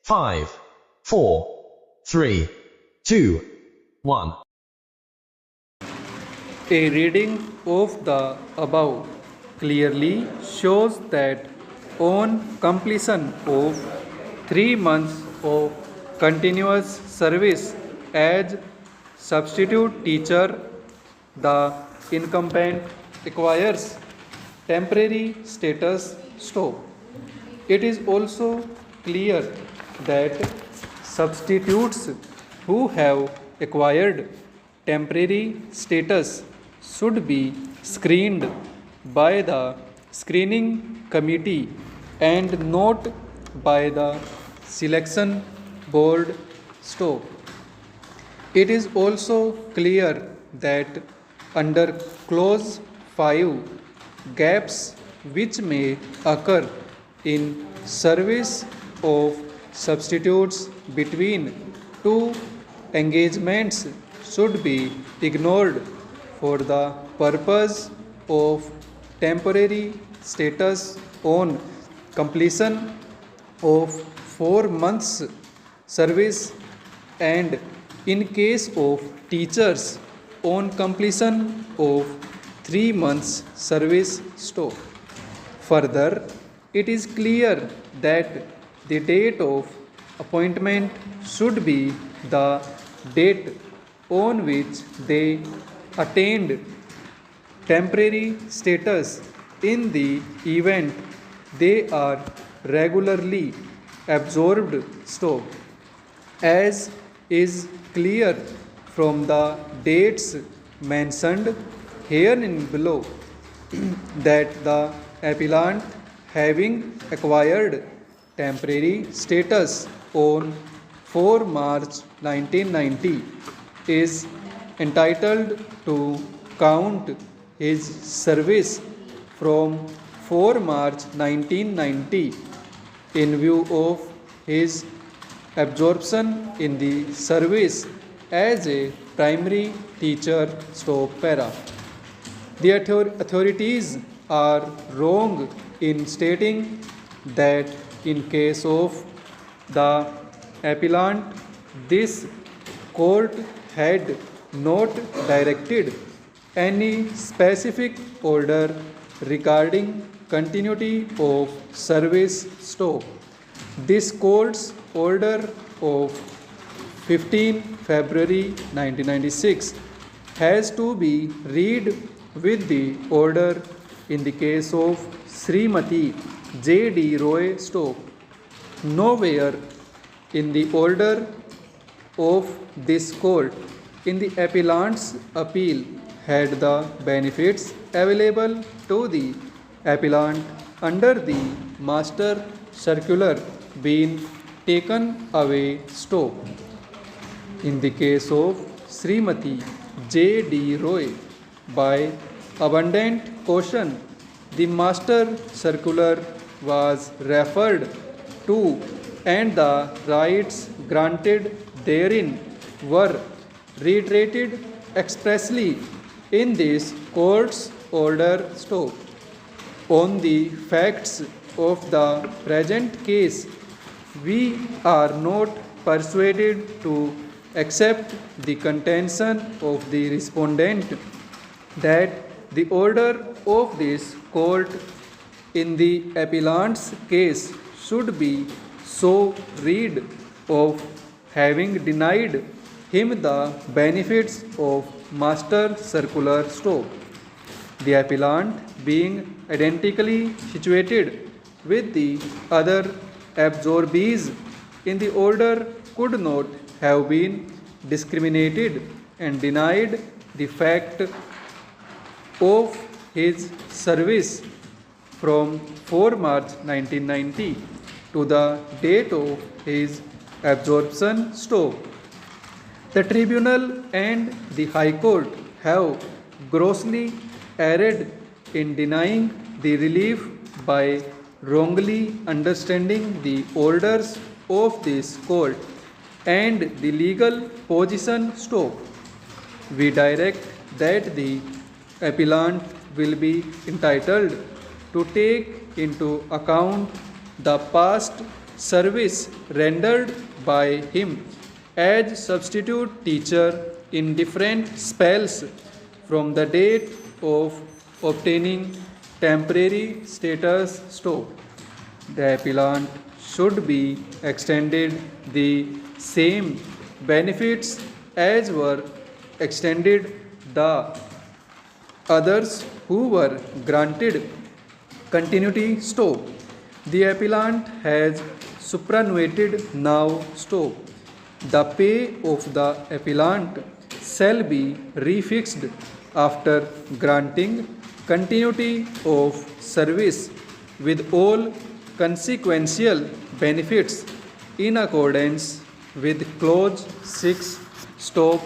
5, 4, 3, 2, 1. A reading of the above clearly shows that on completion of 3 months of continuous service as substitute teacher, the incumbent acquires temporary status stop. It is also clear that substitutes who have acquired temporary status should be screened by the screening committee and not by the selection board stop. It is also clear that under clause 5, gaps which may occur in service of substitutes between two engagements should be ignored for the purpose of temporary status on completion of 4 months service and in case of teachers on completion of 3 months service stop. Further, it is clear that the date of appointment should be the date on which they attained temporary status in the event they are regularly absorbed stop, as is clear from the dates mentioned herein below that the appellant having acquired temporary status on 4 March 1990 is entitled to count his service from 4 March 1990 in view of his absorption in the service as a primary teacher stop para. The authorities are wrong in stating that in case of the appellant, this court had not directed any specific order regarding continuity of service stop. This court's order of 15 February 1996 has to be read with the order in the case of Srimati J.D. Roy stop. Nowhere in the order of this court in the appellant's appeal had the benefits available to the appellant under the master circular been taken away stop. In the case of Srimati J.D. Roy, by abundant caution, the master circular was referred to and the rights granted therein were reiterated expressly in this court's order stop. On the facts of the present case, we are not persuaded to accept the contention of the respondent that the order of this court in the appellant's case should be so read of having denied him the benefits of master circular stop. The appellant being identically situated with the other absorbees in the order could not have been discriminated and denied the fact of his service from 4 March 1990 to the date of his absorption stop. The tribunal and the High Court have grossly erred in denying the relief by wrongly understanding the orders of this court and the legal position stop. We direct that the appellant will be entitled to take into account the past service rendered by him as substitute teacher in different spells from the date of obtaining temporary status stop. The appellant should be extended the same benefits as were extended the others who were granted continuity stop. The appellant has superannuated now stop. The pay of the appellant shall be refixed after granting continuity of service with all consequential benefits in accordance with clause 6 stop